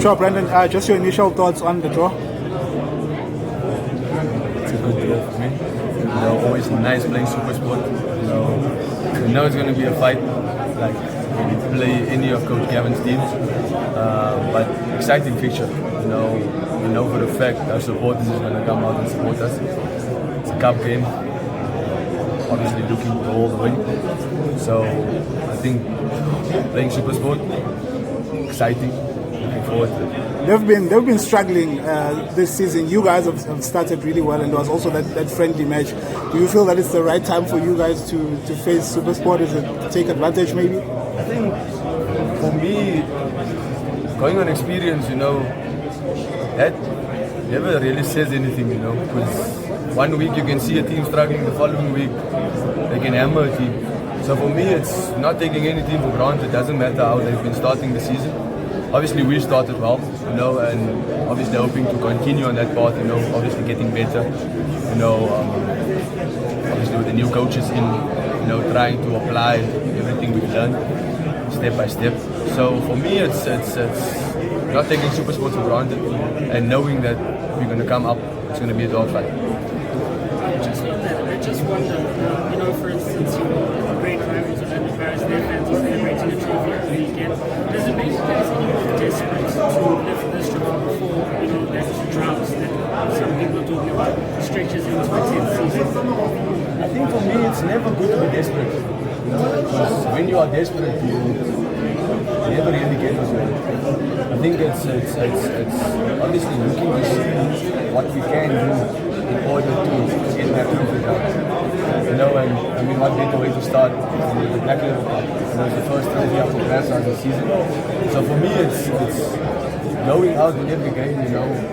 Sure, Brandon, just your initial thoughts on the draw. It's a good draw for me. Always nice playing Super Sport. We know it's going to be a fight, like when you play any of Coach Gavin's teams. But exciting fixture. We know for a fact our supporters is going to come out and support us. It's a cup game. Obviously looking to all the way. So I think playing Super Sport, exciting. Looking forward to it. They've been struggling this season. You guys have started really well, and there was also that friendly match. Do you feel that it's the right time for you guys to face Super Sport? Is it to take advantage maybe? I think for me, going on experience, that never really says anything, because one week you can see a team struggling, the following week they can hammer a team. So for me, it's not taking any team for granted. It doesn't matter how they've been starting the season. Obviously, we started well, and obviously hoping to continue on that path, obviously getting better, obviously with the new coaches in, trying to apply everything we've learned step by step. So for me, it's not taking Super Sport for granted and knowing that we're going to come up, it's going to be a dogfight. Just on that, I just wonder, for instance, your great rivals of the Paris, their fans are celebrating a trophy at the weekend. Does it make you guys any more desperate to lift this trophy before, that drought that some people are talking about stretches into a 10th season? I think for me, it's never good to be desperate. Because when you are desperate, you never really get what you want. I think it's obviously looking to see what we can do in order to get that trophy down. And I mean, what better way to start with the Black Level Cup? It's the first trophy after Grass of the season. So for me, it's going out in every game,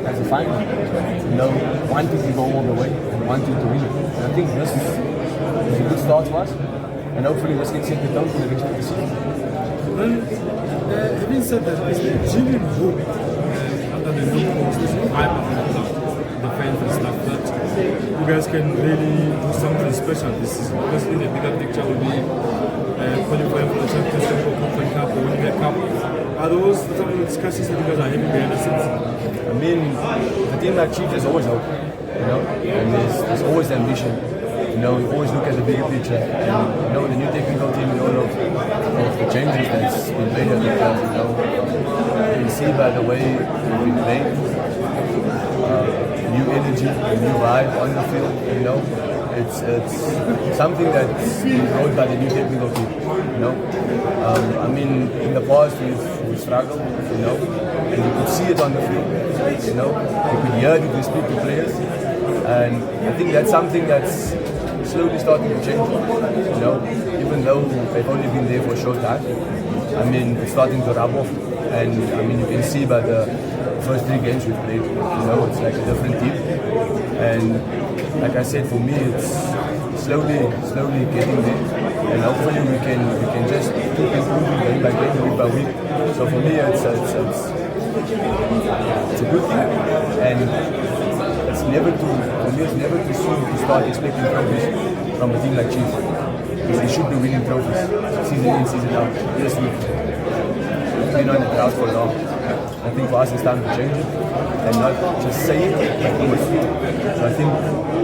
as a final. Wanting to go all the way and wanting to win it. And I think this is a good start for us. And hopefully this can set the tone for the rest of the season. Well, having said that, is there genuine hope under the new coach, this vibe of the fans and stuff, that you guys can really do something special this season? Obviously, the bigger picture will be qualifying for the Champions League or Conference Cup or winning a cup. Are those some of the discussions that you guys are having behind the scenes? I mean, the team like Chiefs, there's always hope, and there's always ambition. We always look at the bigger picture, and the new technical team, all of the changes that's been made at the club, you can see by the way we've been playing, new energy, a new vibe on the field, it's something that's been brought by the new technical team, I mean, in the past we've struggled, and you could see it on the field, you could hear it if you speak to players, and I think that's something that's slowly starting to change, even though they've only been there for a short time. I mean, it's starting to rub off, and I mean, you can see by the first 3 games we've played, it's like a different team, and like I said, for me, it's slowly getting there, and hopefully we can just keep improving game by game, week by week. So for me, it's a good thing, and it's never too soon to start expecting trophies from a team like Chiefs. Because they should be winning trophies, season in, season out. Yes, we've been on the drought for long. I think for us it's time to change it and not just say it, but do it. So I think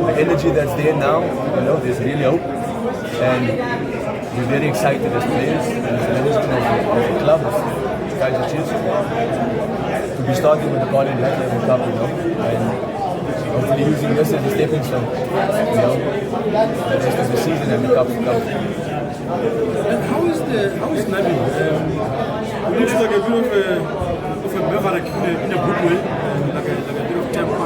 the energy that's there now, there's really hope, and we're very excited as players and as management of the club, of Kaizer Chiefs, to be starting with the Black Level Cup, and hopefully using this as a stepping stone, the rest of the season and the cup to come. And how is Nabi? It looks like a bit of a maverick in a good way, like a bit of temper.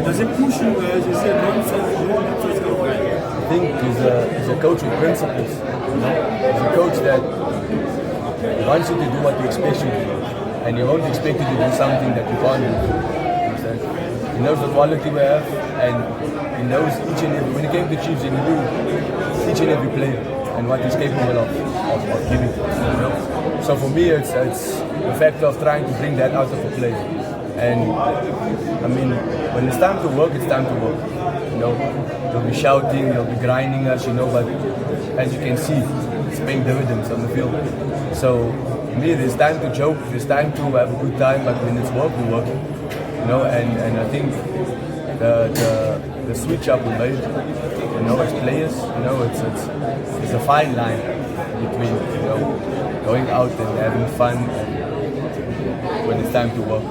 Does it push you guys? Is he a nonsense kind of guy? I think he's a coach with principles. He's a coach that wants you to do what he expects you to do, and he won't expect you to do something that you can't do. He knows the quality we have, and he knows each and every. When he came to Chiefs, he knew each and every player and what he's capable of giving. So for me, it's the factor of trying to bring that out of a player. And I mean, when it's time to work, it's time to work. They'll be shouting, they'll be grinding us, but as you can see, it's paying dividends on the field. So for me, there's time to joke, there's time to have a good time, but when it's work, we work. You know, and I think the switch up we made, you know, as players, you know, it's a fine line between, you know, going out and having fun and when it's time to work.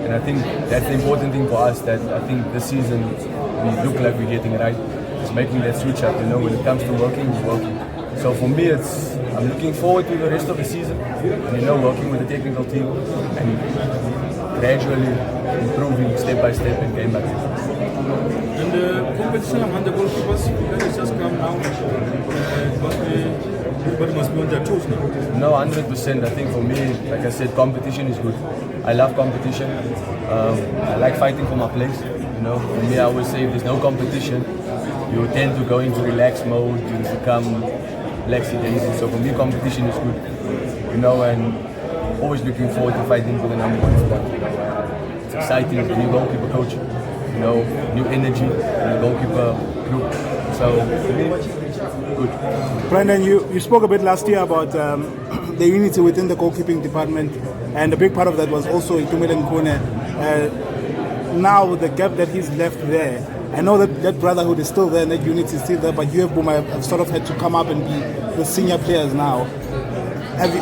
And I think that's the important thing for us, that I think this season we look like we're getting it right. It's making that switch up, you know, when it comes to working, we're working. So for me, I'm looking forward to the rest of the season, and, you know, working with the technical team and gradually improving step by step and game by game. And the competition among the goalkeepers, it's just come now. Everybody must be on their toes now. No, 100%. I think for me, like I said, competition is good. I love competition. I like fighting for my place. You know, for me, I always say if there's no competition, you tend to go into relax mode, you become lackadaisical. So for me, competition is good. You know, and always looking forward to fighting for the number one spot. You know, it's exciting. It's a new goalkeeper coach. You know, new energy in the goalkeeper group. So for me, good. Brandon, you spoke a bit last year about the unity within the goalkeeping department, and a big part of that was also Ntwari and Khune. Now with the gap that he's left there, I know that brotherhood is still there and that unity is still there, but you have Buma have sort of had to come up and be the senior players now.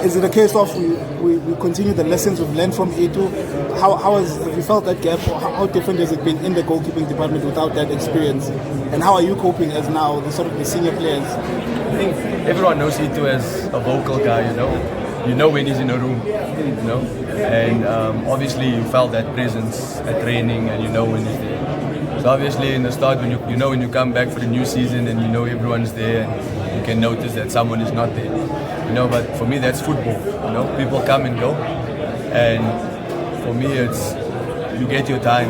Is it a case of we continue the lessons we've learned from A2? Have you felt that gap, or how different has it been in the goalkeeping department without that experience? And how are you coping as now the sort of the senior players? I think everyone knows E2 as a vocal guy, you know. You know when he's in a room, you know. And obviously you felt that presence at training, and you know when he's there. So obviously in the start, when when you come back for the new season and you know everyone's there, and you can notice that someone is not there. You know, but for me that's football. You know, people come and go, and for me it's you get your time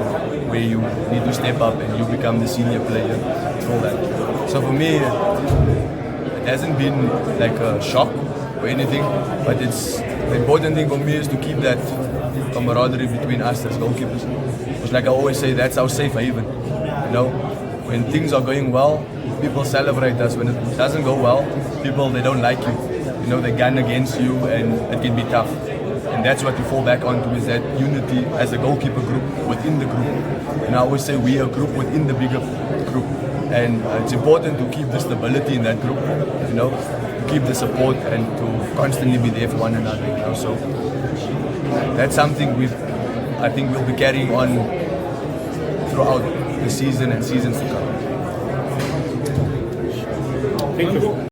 where you need to step up and you become the senior player. All that. So for me, it hasn't been like a shock or anything, but the important thing for me is to keep that camaraderie between us as goalkeepers. It's like I always say, that's our safe haven. You know, when things are going well, people celebrate us. When it doesn't go well, people, they don't like you. You know, they gun against you, and it can be tough. And that's what you fall back onto, is that unity as a goalkeeper group within the group. And I always say we are a group within the bigger group. And it's important to keep the stability in that group, you know, to keep the support and to constantly be there for one another, you know. So that's something I think we'll be carrying on throughout the season and seasons to come. Thank you.